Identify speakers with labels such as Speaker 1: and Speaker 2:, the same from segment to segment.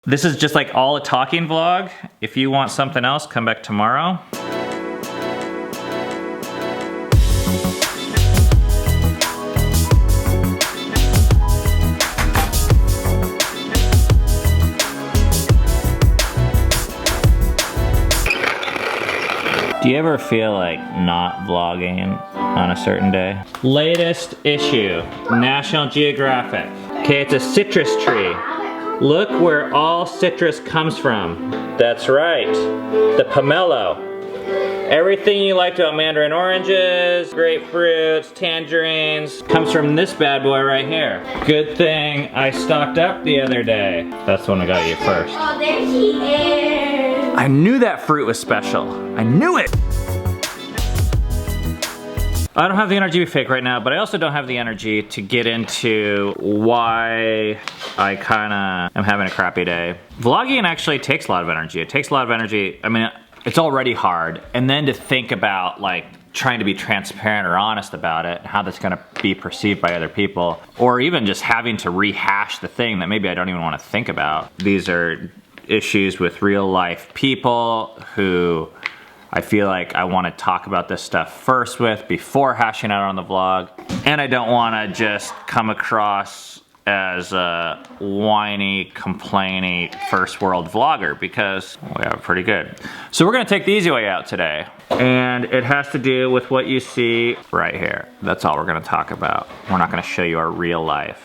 Speaker 1: This is just like all a talking vlog. If you want something else, come back tomorrow. Do you ever feel like not vlogging on a certain day? Latest issue, National Geographic. Okay, it's a citrus tree. Look where all citrus comes from. That's right, the pomelo. Everything you liked about mandarin oranges, grapefruits, tangerines, comes from this bad boy right here. Good thing I stocked up the other day. That's the one I got you first.
Speaker 2: Oh, there she is.
Speaker 1: I knew that fruit was special. I knew it! I don't have the energy to be fake right now, but I also don't have the energy to get into why I kinda am having a crappy day. Vlogging actually takes a lot of energy. It takes a lot of energy. I mean, it's already hard. And then to think about like trying to be transparent or honest about it, how that's gonna be perceived by other people, or even just having to rehash the thing that maybe I don't even wanna think about. These are issues with real life people who I feel like I want to talk about this stuff first with before hashing out on the vlog. And I don't want to just come across as a whiny, complaining first world vlogger because we have it pretty good. So we're going to take the easy way out today. And it has to do with what you see right here. That's all we're going to talk about. We're not going to show you our real life.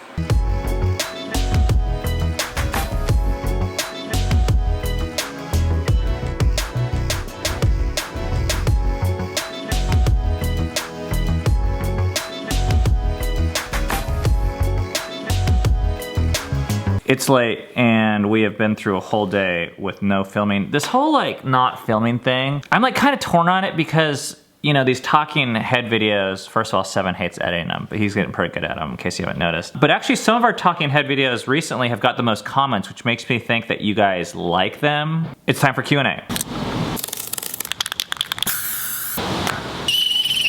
Speaker 1: It's late and we have been through a whole day with no filming. This whole like not filming thing, I'm like kind of torn on it because, you know, these talking head videos, first of all, Seven hates editing them, but he's getting pretty good at them in case you haven't noticed. But actually some of our talking head videos recently have got the most comments, which makes me think that you guys like them. It's time for Q&A.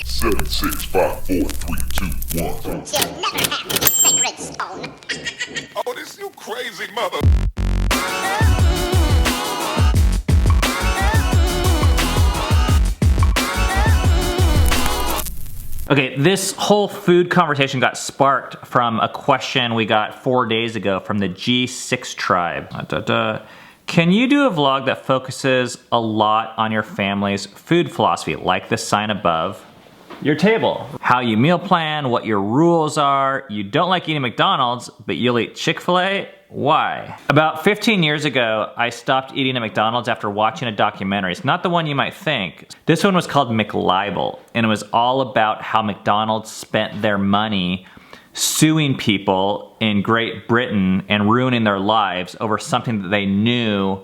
Speaker 3: 7, 6, 5, 4, 3, 2, 1.
Speaker 4: You'll never have the sacred stone.
Speaker 3: Oh, this you crazy mother.
Speaker 1: Okay, this whole food conversation got sparked from a question we got 4 days ago from the G6 tribe. Can you do a vlog that focuses a lot on your family's food philosophy, like the sign above your table? How you meal plan, what your rules are. You don't like eating McDonald's, but you'll eat Chick-fil-A? Why? About 15 years ago, I stopped eating at McDonald's after watching a documentary. It's not the one you might think. This one was called McLibel, and it was all about how McDonald's spent their money suing people in Great Britain and ruining their lives over something that they knew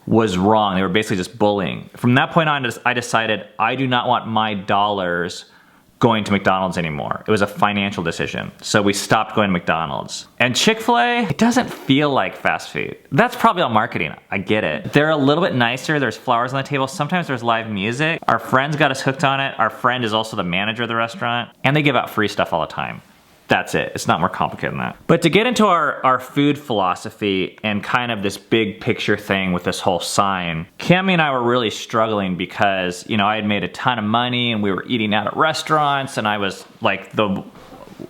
Speaker 1: was wrong. They were basically just bullying. From that point on, I decided I do not want my dollars going to McDonald's anymore. It was a financial decision. So we stopped going to McDonald's. And Chick-fil-A, it doesn't feel like fast food. That's probably all marketing, I get it. They're a little bit nicer, there's flowers on the table, sometimes there's live music. Our friends got us hooked on it. Our friend is also the manager of the restaurant. And they give out free stuff all the time. That's it, it's not more complicated than that. But to get into our food philosophy and kind of this big picture thing with this whole sign, Cami and I were really struggling because, you know, I had made a ton of money and we were eating out at restaurants and I was like the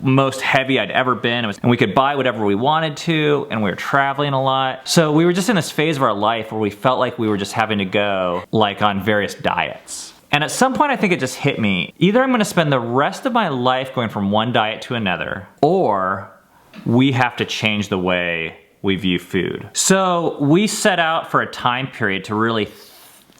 Speaker 1: most heavy I'd ever been. And we could buy whatever we wanted to and we were traveling a lot. So we were just in this phase of our life where we felt like we were just having to go like on various diets. And at some point I think it just hit me. Either I'm gonna spend the rest of my life going from one diet to another, or we have to change the way we view food. So we set out for a time period to really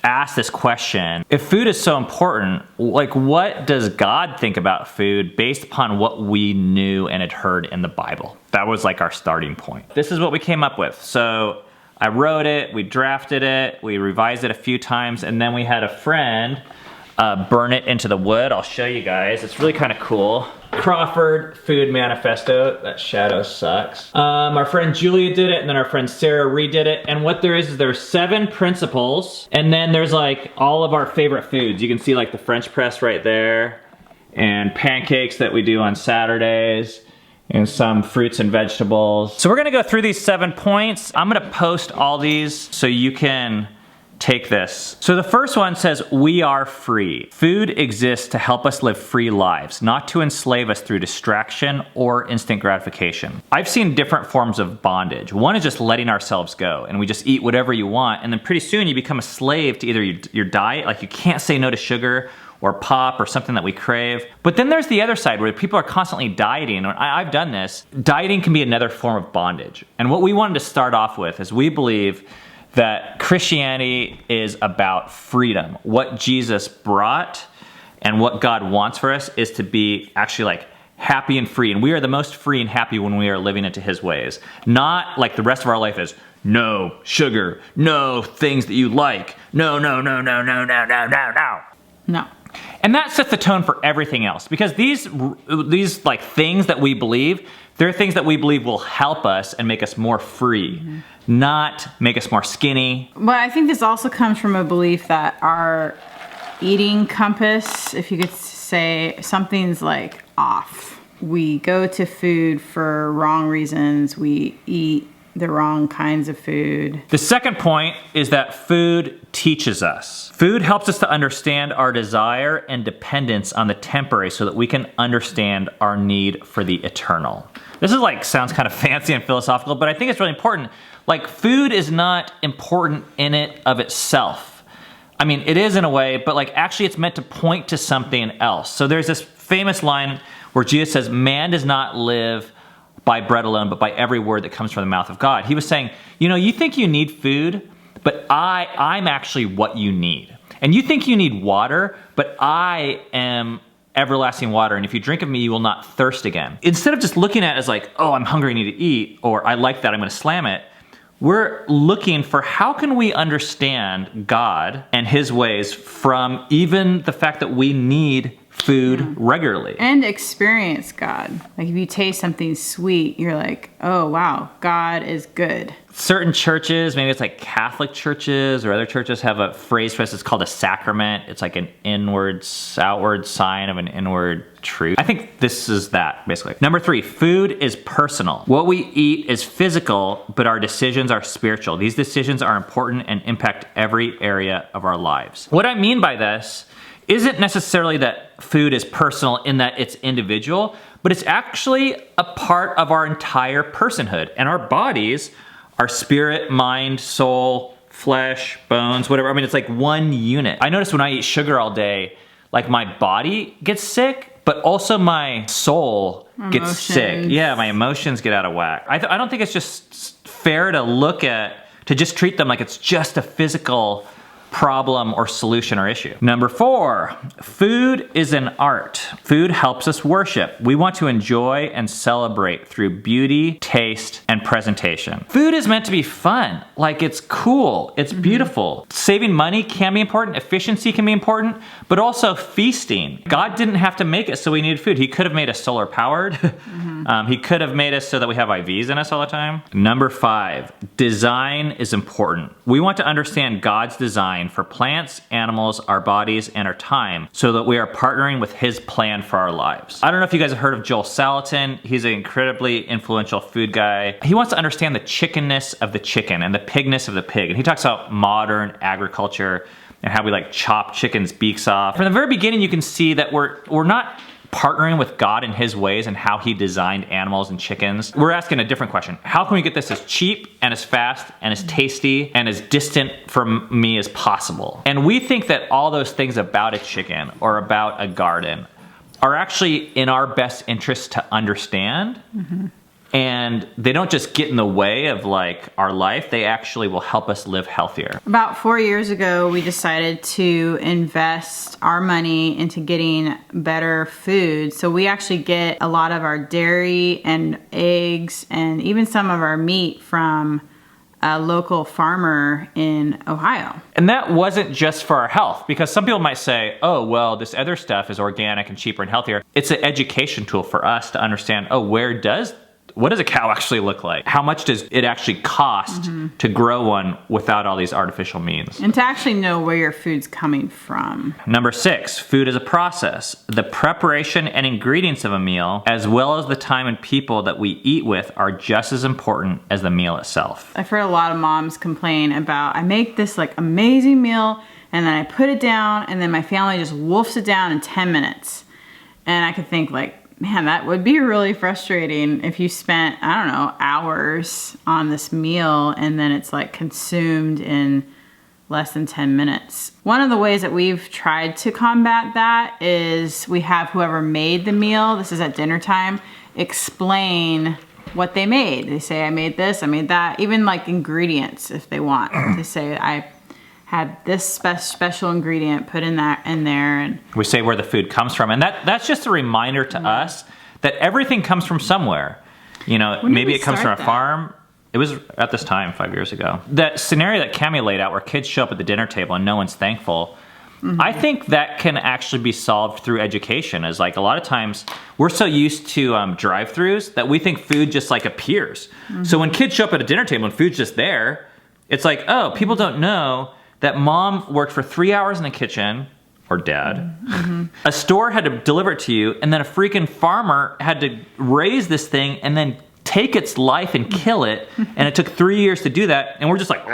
Speaker 1: ask this question. If food is so important, like what does God think about food based upon what we knew and had heard in the Bible? That was like our starting point. This is what we came up with. So I wrote it, we drafted it, we revised it a few times, and then we had a friend burn it into the wood. I'll show you guys. It's really kind of cool. CRAWFORD Food Manifesto. That shadow sucks. Our friend Julia did it, and then our friend Sarah redid it. And what there is there's 7 principles, and then there's like all of our favorite foods. You can see like the French press right there, and pancakes that we do on Saturdays, and some fruits and vegetables. So we're gonna go through these 7 points. I'm gonna post all these so you can take this. So the first one says, we are free. Food exists to help us live free lives, not to enslave us through distraction or instant gratification. I've seen different forms of bondage. One is just letting ourselves go, and we just eat whatever you want, and then pretty soon you become a slave to either your diet, like you can't say no to sugar, or pop, or something that we crave. But then there's the other side where people are constantly dieting. I've done this. Dieting can be another form of bondage. And what we wanted to start off with is we believe that Christianity is about freedom. What Jesus brought and what God wants for us is to be actually like happy and free. And we are the most free and happy when we are living into his ways. Not like the rest of our life is, no sugar, no things that you like, no, no, no, no, no, no, no, no, no.
Speaker 5: No.
Speaker 1: And that sets the tone for everything else, because these like things that we believe, they're things that we believe will help us and make us more free, not make us more skinny.
Speaker 5: But I think this also comes from a belief that our eating compass, if you could say, something's like off. We go to food for wrong reasons. We eat the wrong kinds of food.
Speaker 1: The second point is that food teaches us. Food helps us to understand our desire and dependence on the temporary so that we can understand our need for the eternal. This is like, sounds kind of fancy and philosophical, but I think it's really important. Like, food is not important in it of itself. I mean, it is in a way, but like actually it's meant to point to something else. So there's this famous line where Jesus says, man does not live by bread alone, but by every word that comes from the mouth of God. He was saying, you know, you think you need food, but I'm actually what you need. And you think you need water, but I am everlasting water, and if you drink of me, you will not thirst again. Instead of just looking at it as like, oh, I'm hungry, I need to eat, or I like that, I'm gonna slam it, we're looking for how can we understand God and his ways from even the fact that we need food regularly.
Speaker 5: And experience God. Like if you taste something sweet, you're like, oh wow, God is good.
Speaker 1: Certain churches, maybe it's like Catholic churches or other churches, have a phrase for us. It's called a sacrament. It's like an outward sign of an inward truth. I think this is that, basically. Number 3, food is personal. What we eat is physical, but our decisions are spiritual. These decisions are important and impact every area of our lives. What I mean by this isn't necessarily that food is personal in that it's individual, but it's actually a part of our entire personhood. And our bodies, our spirit, mind, soul, flesh, bones, whatever. I mean, it's like one unit. I notice when I eat sugar all day, like my body gets sick, but also my soul gets sick. Yeah, my emotions get out of whack. I don't think it's just fair to just treat them like it's just a physical problem or solution or issue. Number 4, food is an art. Food helps us worship. We want to enjoy and celebrate through beauty, taste, and presentation. Food is meant to be fun. Like, it's cool, it's beautiful. Saving money can be important, efficiency can be important, but also feasting. God didn't have to make it so we needed food. He could have made us solar powered. He could have made us so that we have IVs in us all the time. Number 5, design is important. We want to understand God's design for plants, animals, our bodies, and our time so that we are partnering with his plan for our lives. I don't know if you guys have heard of Joel Salatin. He's an incredibly influential food guy. He wants to understand the chickenness of the chicken and the pigness of the pig. And he talks about modern agriculture and how we like chop chickens' beaks off. From the very beginning, you can see that we're not partnering with God in his ways and how he designed animals and chickens. We're asking a different question. How can we get this as cheap and as fast and as tasty and as distant from me as possible? And we think that all those things about a chicken or about a garden are actually in our best interest to understand. And they don't just get in the way of like our life, they actually will help us live healthier.
Speaker 5: About 4 years ago, we decided to invest our money into getting better food. So we actually get a lot of our dairy and eggs and even some of our meat from a local farmer in Ohio.
Speaker 1: And that wasn't just for our health, because some people might say, oh, well, this other stuff is organic and cheaper and healthier. It's an education tool for us to understand, oh, where does what does a cow actually look like? How much does it actually cost to grow one without all these artificial means?
Speaker 5: And to actually know where your food's coming from.
Speaker 1: Number 6, food is a process. The preparation and ingredients of a meal, as well as the time and people that we eat with, are just as important as the meal itself.
Speaker 5: I've heard a lot of moms complain about, I make this like amazing meal and then I put it down and then my family just wolfs it down in 10 minutes. And I could think like, man, that would be really frustrating if you spent, I don't know, hours on this meal and then it's like consumed in less than 10 minutes. One of the ways that we've tried to combat that is we have whoever made the meal, this is at dinner time, explain what they made. They say, I made this, I made that, even like ingredients if they want. They say, I had this special ingredient put in there, and
Speaker 1: we say where the food comes from, and that's just a reminder to us that everything comes from somewhere. You know, maybe it comes from a farm. It was at this time 5 years ago. That scenario that Cami laid out, where kids show up at the dinner table and no one's thankful. I think that can actually be solved through education. As like a lot of times we're so used to drive-throughs that we think food just like appears. So when kids show up at a dinner table and food's just there, it's like, oh, people don't know that mom worked for 3 hours in the kitchen, or dad. A store had to deliver it to you, and then a freaking farmer had to raise this thing and then take its life and kill it, and it took 3 years to do that, and we're just like,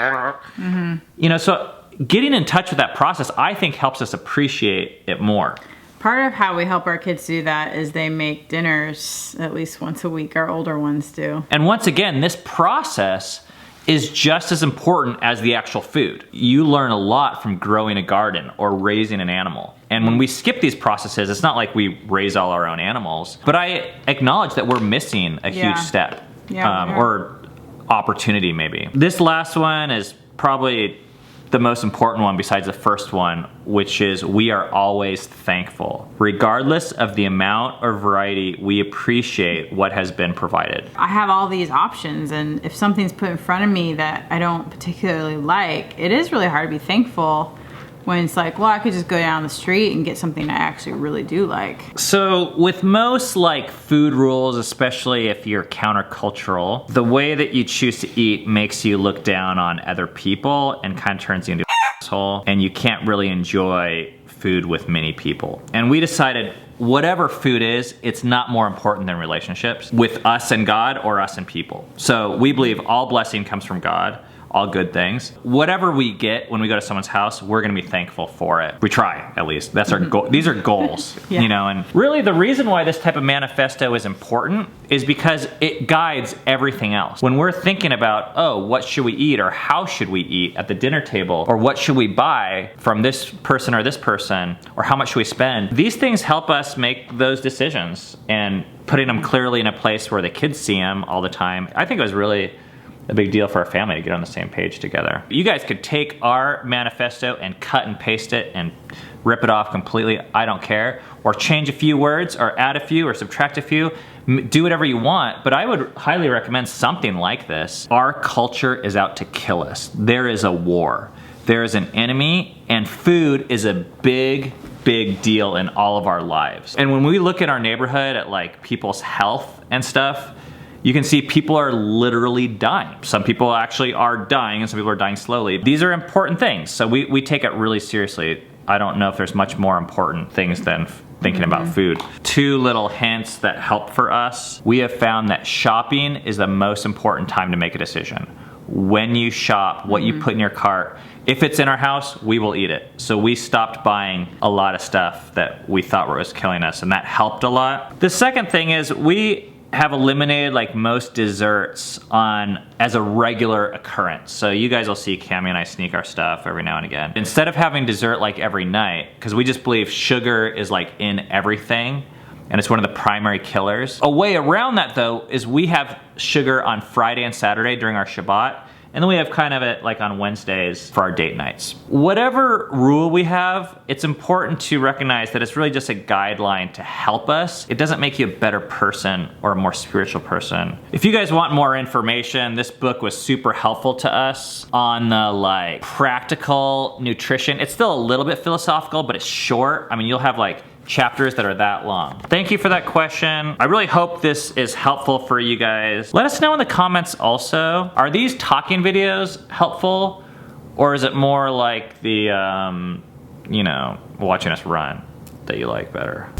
Speaker 1: you know, so getting in touch with that process, I think, helps us appreciate it more.
Speaker 5: part of how we help our kids do that is they make dinners at least once a week. Our older ones do.
Speaker 1: And once again, this process is just as important as the actual food. You learn a lot from growing a garden or raising an animal. And when we skip these processes, it's not like we raise all our own animals, but I acknowledge that we're missing a huge step or opportunity maybe. This last one is probably the most important one besides the first one, which is we are always thankful. Regardless of the amount or variety, we appreciate what has been provided.
Speaker 5: I have all these options, and if something's put in front of me that I don't particularly like, it is really hard to be thankful when it's like, well, I could just go down the street and get something I actually really do like.
Speaker 1: So with most like food rules, especially if you're countercultural, the way that you choose to eat makes you look down on other people and kind of turns you into an asshole, and you can't really enjoy food with many people. And we decided whatever food is, it's not more important than relationships with us and God or us and people. So we believe all blessing comes from God. All good things. Whatever we get when we go to someone's house, we're gonna be thankful for it. We try, at least. That's our goal. These are goals, you know, and really the reason why this type of manifesto is important is because it guides everything else. When we're thinking about, oh, what should we eat or how should we eat at the dinner table, or what should we buy from this person or how much should we spend, these things help us make those decisions, and putting them clearly in a place where the kids see them all the time. I think it was really a big deal for our family to get on the same page together. You guys could take our manifesto and cut and paste it and rip it off completely, I don't care, or change a few words or add a few or subtract a few, do whatever you want, but I would highly recommend something like this. Our culture is out to kill us. There is a war. There is an enemy, and food is a big deal in all of our lives. And when we look at our neighborhood at like people's health and stuff, you can see people are literally dying. Some people actually are dying, and some people are dying slowly. These are important things, so we take it really seriously. I don't know if there's much more important things than thinking about food. 2 little hints that help for us. We have found that shopping is the most important time to make a decision. When you shop, what you put in your cart, if it's in our house, we will eat it. So we stopped buying a lot of stuff that we thought was killing us, and that helped a lot. The second thing is we have eliminated like most desserts as a regular occurrence. So you guys will see Cami and I sneak our stuff every now and again. Instead of having dessert like every night, because we just believe sugar is like in everything, and it's one of the primary killers. A way around that though is we have sugar on Friday and Saturday during our Shabbat, and then we have kind of it like on Wednesdays for our date nights. Whatever rule we have, it's important to recognize that it's really just a guideline to help us. It doesn't make you a better person or a more spiritual person. If you guys want more information, this book was super helpful to us on the like practical nutrition. It's still a little bit philosophical, but it's short. I mean, you'll have like chapters that are that long? Thank you for that question. I really hope this is helpful for you guys. Let us know in the comments also, are these talking videos helpful? Or is it more like the, you know, watching us run that you like better?